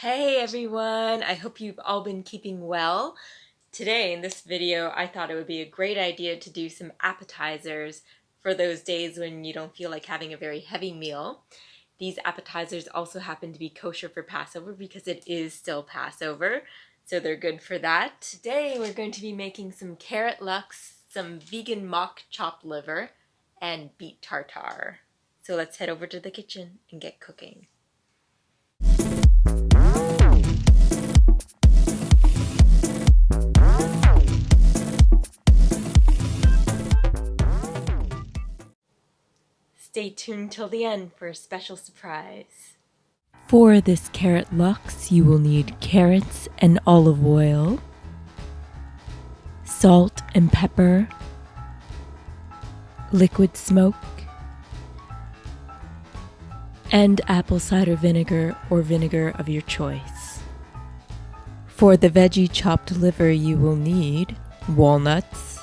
Hey everyone, I hope you've all been keeping well. Today in this video, I thought it would be a great idea to do some appetizers for those days when you don't feel like having a very heavy meal. These appetizers also happen to be kosher for Passover because it is still Passover, so they're good for that. Today we're going to be making some carrot Lox, some vegan mock chopped liver, and beet tartare. So let's head over to the kitchen and get cooking. Stay tuned till the end for a special surprise. For this carrot Lox, you will need carrots and olive oil, salt and pepper, liquid smoke, and apple cider vinegar or vinegar of your choice. For the veggie chopped liver, you will need walnuts,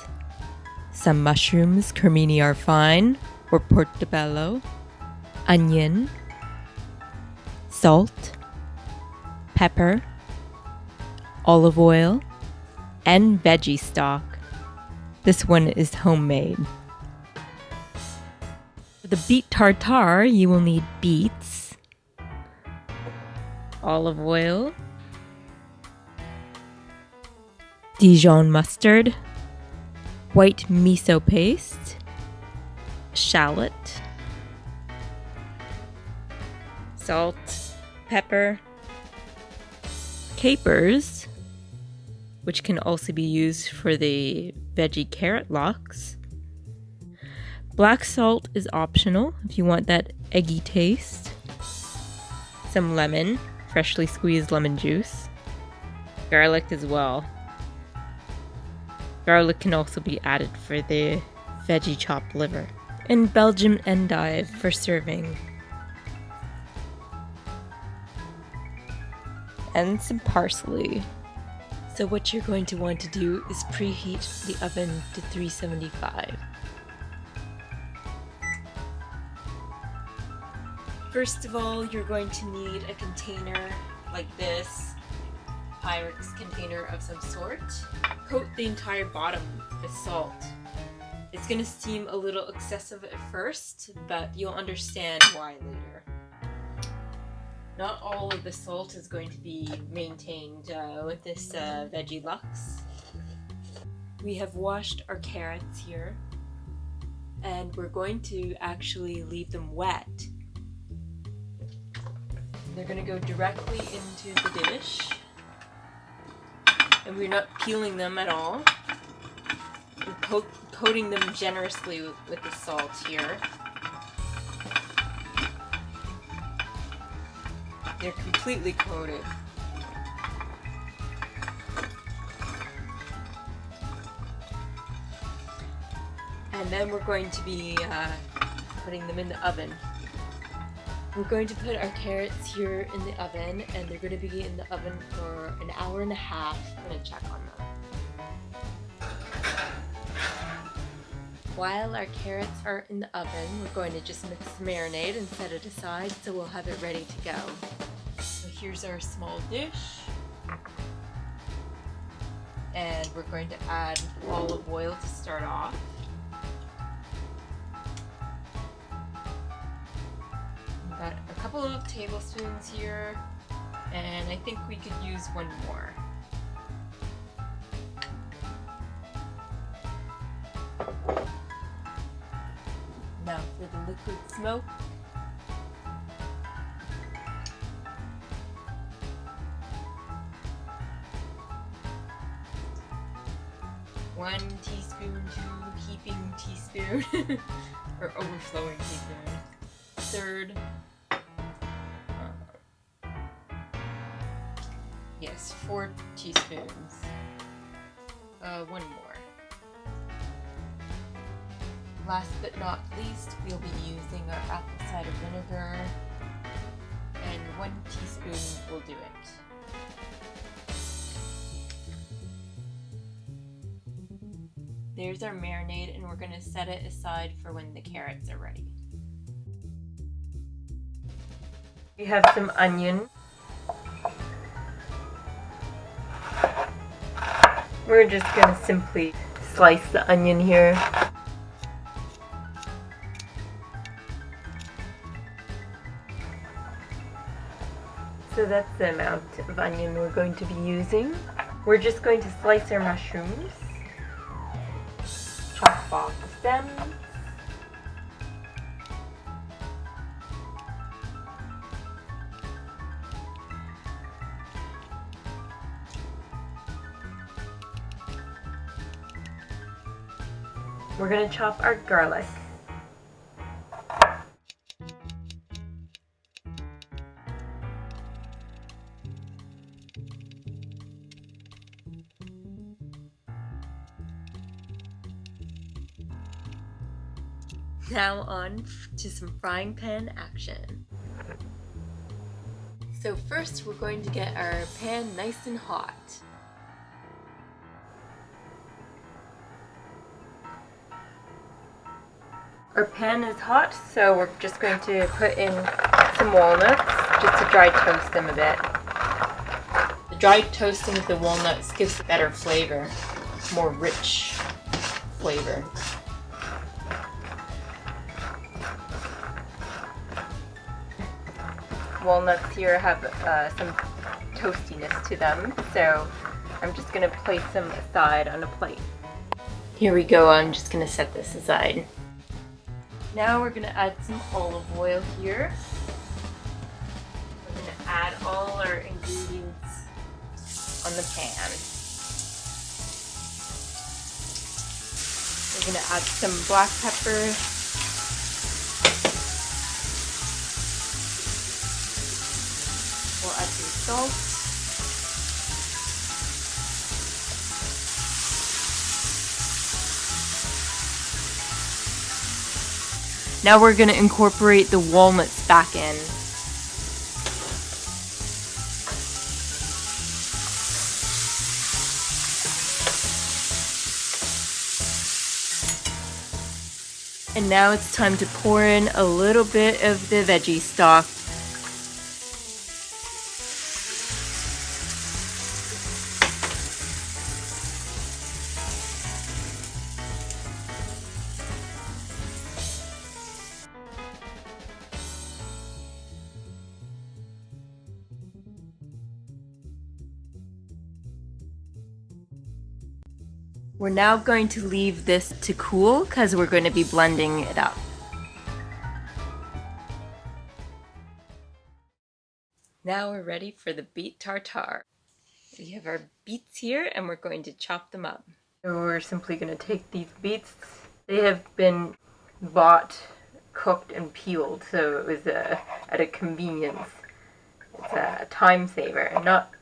some mushrooms, cremini are fine, or portobello, onion, salt, pepper, olive oil, and veggie stock. This one is homemade. For the beet tartare, you will need beets, olive oil, Dijon mustard, white miso paste, shallot, salt, pepper, capers, which can also be used for the veggie carrot Lox. Black salt is optional if you want that eggy taste. Some lemon, freshly squeezed lemon juice. Garlic as well. Garlic can also be added for the veggie chopped liver. And Belgian endive for serving. And some parsley. So what you're going to want to do is preheat the oven to 375. First of all, you're going to need a container like this, Pyrex container of some sort. Coat the entire bottom with salt. It's going to seem a little excessive at first, but you'll understand why later. Not all of the salt is going to be maintained with this veggie Lox. We have washed our carrots here, and we're going to actually leave them wet. They're going to go directly into the dish, and we're not peeling them at all. We're coating them generously with the salt here. They're completely coated. And then we're going to be putting them in the oven. We're going to put our carrots here in the oven, and they're going to be in the oven for an hour and a half. I'm going to check on them. While our carrots are in the oven, we're going to just mix the marinade and set it aside so we'll have it ready to go. So here's our small dish. And we're going to add olive oil to start off. We've got a couple of tablespoons here, and I think we could use one more. Now for the liquid smoke. One teaspoon to heaping teaspoon, or overflowing teaspoon. Third. Yes, 4 teaspoons. One more. Last but not least, we'll be using our apple cider vinegar, and 1 teaspoon will do it. There's our marinade, and we're going to set it aside for when the carrots are ready. We have some onion, We're just gonna simply slice the onion here. So that's the amount of onion we're going to be using. We're just going to slice our mushrooms, chop off the stems, we're going to chop our garlic. Now on to some frying pan action. So first we're going to get our pan nice and hot. Our pan is hot, so we're just going to put in some walnuts just to dry toast them a bit. The dry toasting of the walnuts gives a better flavor, more rich flavor. Walnuts here have some toastiness to them, so I'm just going to place them aside on a plate. Here we go, I'm just going to set this aside. Now we're going to add some olive oil here. We're going to add all our ingredients on the pan. We're going to add some black pepper, we'll add some salt, now we're going to incorporate the walnuts back in. And now it's time to pour in a little bit of the veggie stock. We're now going to leave this to cool because we're going to be blending it up. Now we're ready for the beet tartare. We have our beets here and we're going to chop them up. So we're simply going to take these beets. They have been bought, cooked, and peeled, so it was at a convenience. It's a time saver. Not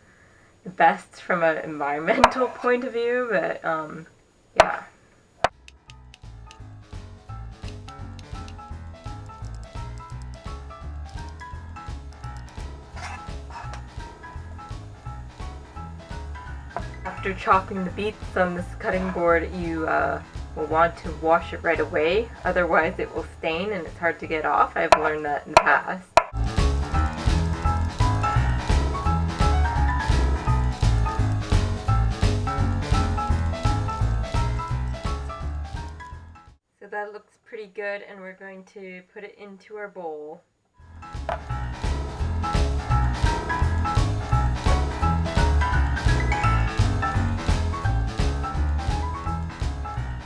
the best from an environmental point of view, but yeah. After chopping the beets on this cutting board, you will want to wash it right away, otherwise it will stain and it's hard to get off. I've learned that in the past. So that looks pretty good, and we're going to put it into our bowl.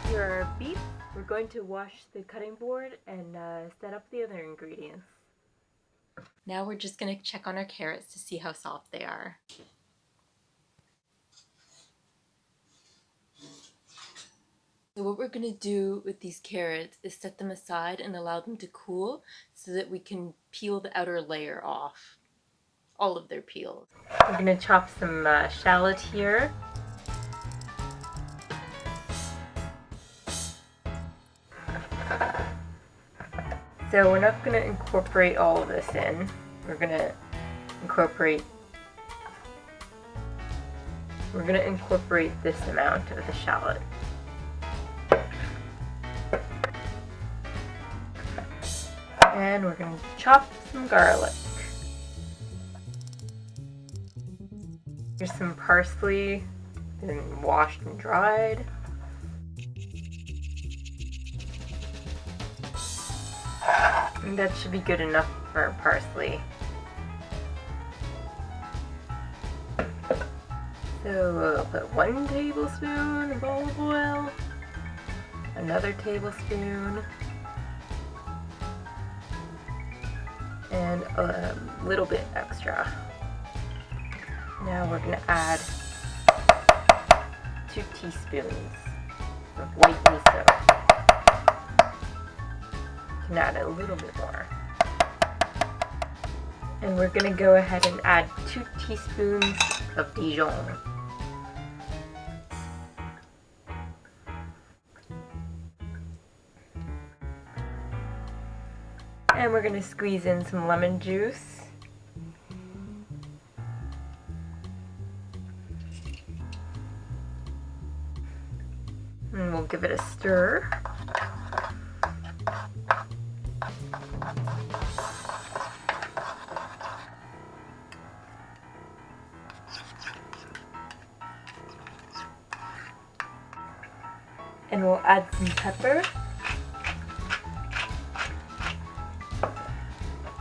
Here are our beets. We're going to wash the cutting board and set up the other ingredients. Now we're just going to check on our carrots to see how soft they are. So what we're going to do with these carrots is set them aside and allow them to cool so that we can peel the outer layer off. All of their peels. We're going to chop some shallot here. So we're not going to incorporate all of this in. We're going to incorporate this amount of the shallot. And we're going to chop some garlic. Here's some parsley Been washed and dried. And that should be good enough for parsley. So we'll put 1 tablespoon of olive oil, another tablespoon, and a little bit extra. Now we're going to add 2 teaspoons of white miso. You can add a little bit more. And we're going to go ahead and add 2 teaspoons of Dijon. And we're going to squeeze in some lemon juice. And we'll give it a stir. And we'll add some pepper.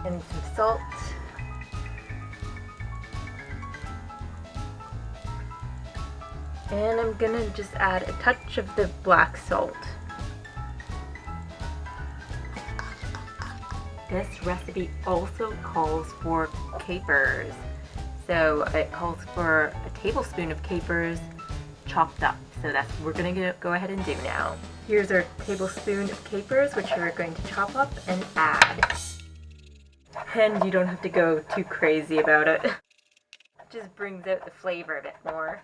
And some salt. And I'm gonna just add a touch of the black salt. This recipe also calls for capers. So it calls for a tablespoon of capers chopped up. So that's what we're gonna go ahead and do now. Here's our tablespoon of capers, which we're going to chop up and add. And you don't have to go too crazy about it. It just brings out the flavor a bit more.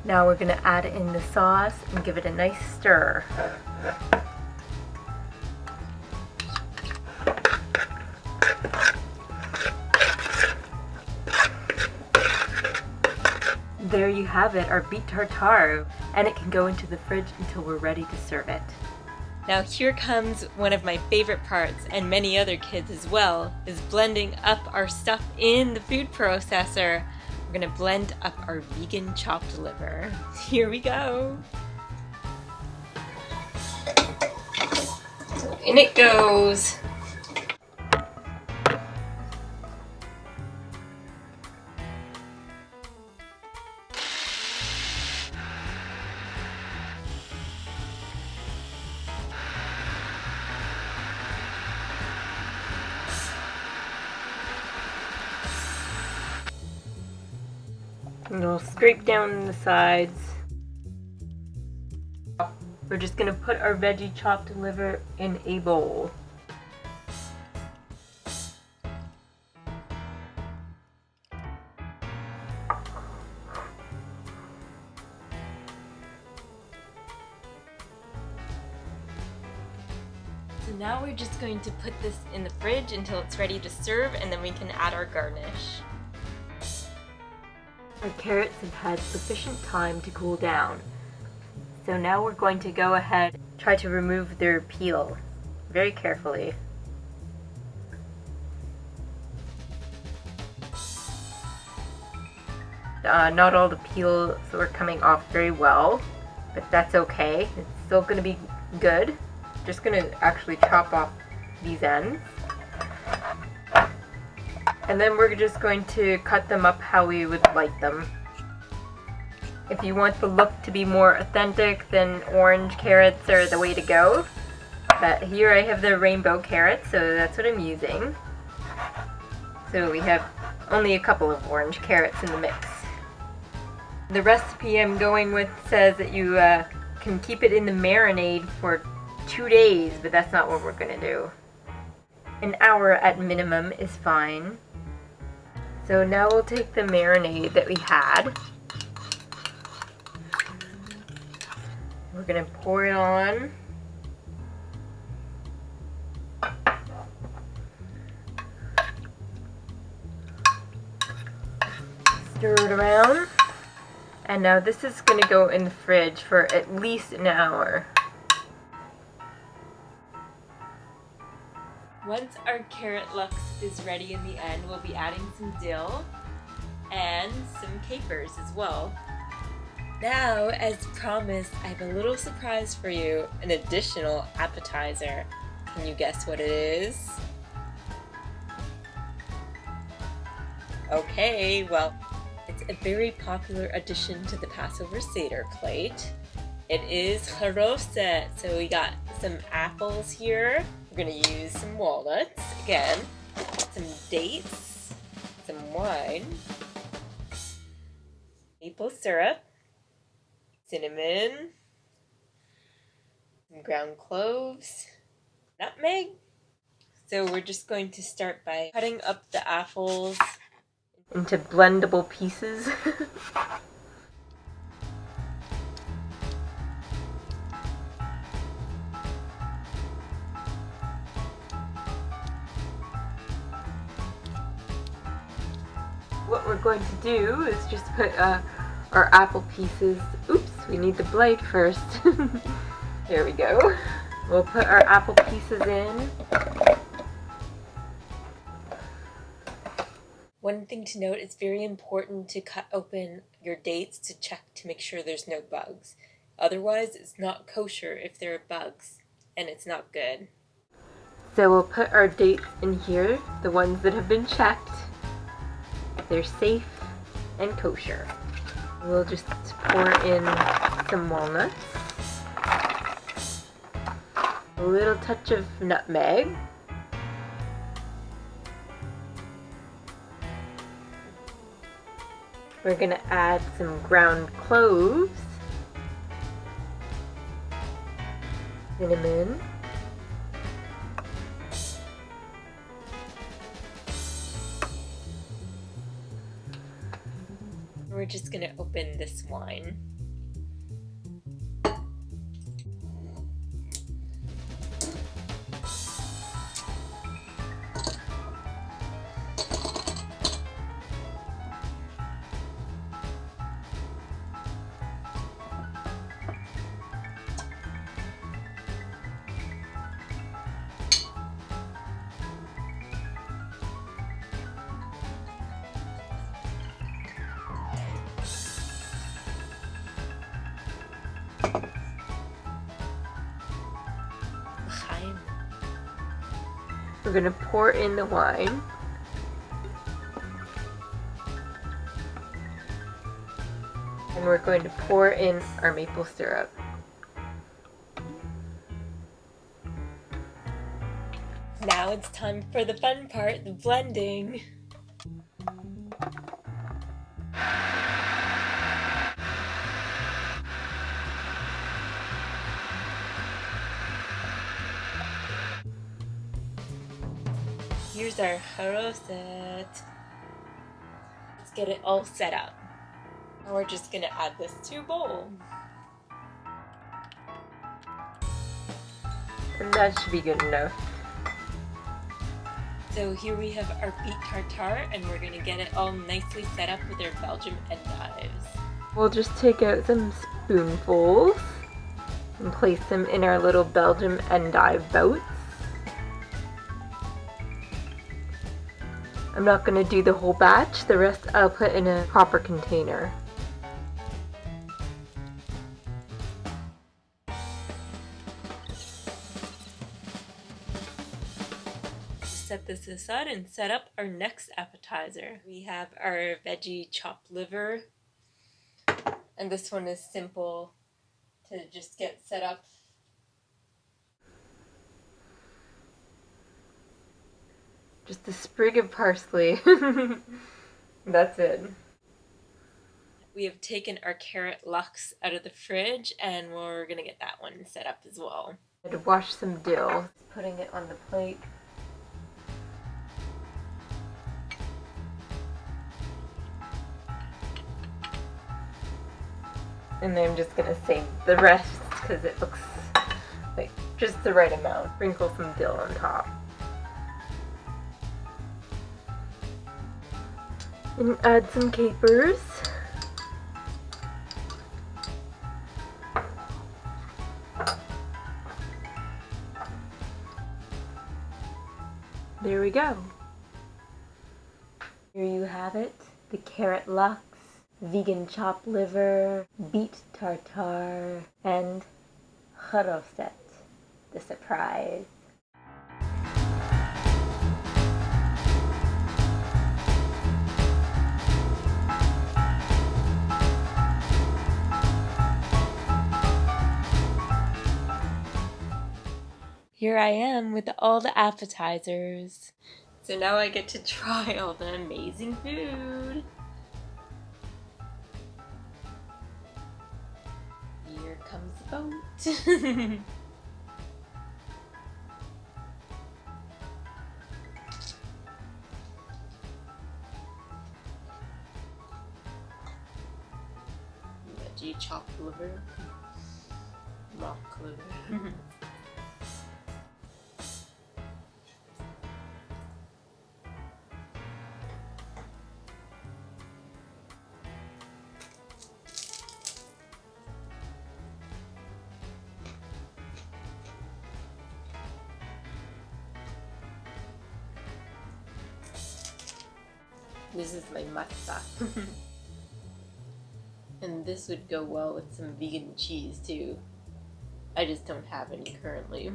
Now we're going to add in the sauce and give it a nice stir. There you have it, our beet tartare, and it can go into the fridge until we're ready to serve it. Now here comes one of my favorite parts, and many other kids as well, is blending up our stuff in the food processor. We're gonna blend up our vegan chopped liver. Here we go. So in it goes. And we'll scrape down the sides. We're just going to put our veggie chopped liver in a bowl. So now we're just going to put this in the fridge until it's ready to serve, and then we can add our garnish. Our carrots have had sufficient time to cool down. So now we're going to go ahead and try to remove their peel very carefully. Not all the peels are coming off very well, but that's okay. It's still going to be good. Just going to actually chop off these ends. And then we're just going to cut them up how we would like them. If you want the look to be more authentic, then orange carrots are the way to go. But here I have the rainbow carrots, so that's what I'm using. So we have only a couple of orange carrots in the mix. The recipe I'm going with says that you can keep it in the marinade for 2 days, but that's not what we're going to do. An hour at minimum is fine. So now we'll take the marinade that we had. We're going to pour it on. Stir it around. And now this is going to go in the fridge for at least an hour. Once our carrot lux is ready in the end, we'll be adding some dill and some capers as well. Now, as promised, I have a little surprise for you, an additional appetizer. Can you guess what it is? Okay, well, it's a very popular addition to the Passover Cider plate. It is charoset. So we got some apples here. We're gonna use some walnuts, again, some dates, some wine, maple syrup, cinnamon, some ground cloves, nutmeg. So we're just going to start by cutting up the apples into blendable pieces. What we're going to do is just put our apple pieces, oops, we need the blade first. There we go. We'll put our apple pieces in. One thing to note, it's very important to cut open your dates to check to make sure there's no bugs. Otherwise, it's not kosher if there are bugs, and it's not good. So we'll put our dates in here, the ones that have been checked. They're safe and kosher. We'll just pour in some walnuts, a little touch of nutmeg, we're going to add some ground cloves, cinnamon, we're just going to open this wine. We're going to pour in the wine. And we're going to pour in our maple syrup. Now it's time for the fun part, the blending. Here's our charoset. Let's get it all set up. Now we're just gonna add this to a bowl. And that should be good enough. So here we have our Beet Tartare, and we're gonna get it all nicely set up with our Belgium endives. We'll just take out some spoonfuls and place them in our little Belgium endive boats. I'm not going to do the whole batch, the rest I'll put in a proper container. Set this aside and set up our next appetizer. We have our veggie chopped liver, and this one is simple to just get set up. Just a sprig of parsley. That's it. We have taken our carrot lux out of the fridge, and we're gonna get that one set up as well. I had to wash some dill. Putting it on the plate. And then I'm just gonna save the rest because it looks like just the right amount. Sprinkle some dill on top. And add some capers. there we go. Here you have it, the carrot lox, vegan chopped liver, beet tartare, and charoset, the surprise. Here I am with all the appetizers. So now I get to try all the amazing food. Here comes the boat. Veggie chopped liver. Mock liver. This is my matzah. And this would go well with some vegan cheese too. I just don't have any currently.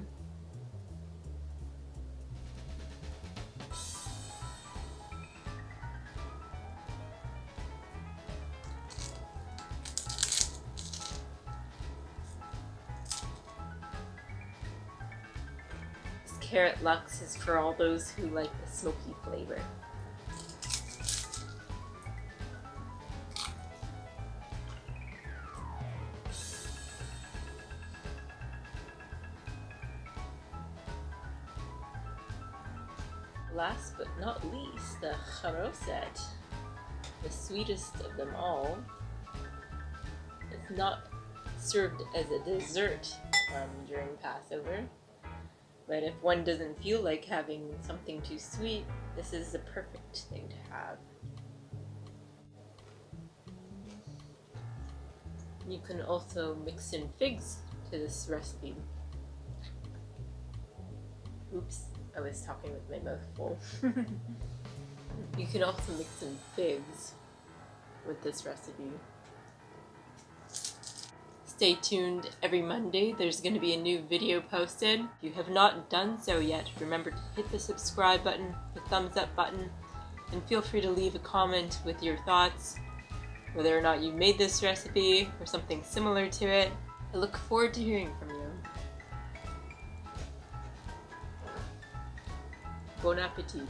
This carrot lox is for all those who like the smoky flavor. Last but not least, the charoset, the sweetest of them all. It's not served as a dessert during Passover, but if one doesn't feel like having something too sweet, this is the perfect thing to have. You can also mix in figs to this recipe. Oops. I was talking with my mouth full. You can also mix in figs with this recipe. Stay tuned every Monday. There's going to be a new video posted. If you have not done so yet, remember to hit the subscribe button, the thumbs up button, and feel free to leave a comment with your thoughts, whether or not you made this recipe or something similar to it. I look forward to hearing from you. Bon appetit!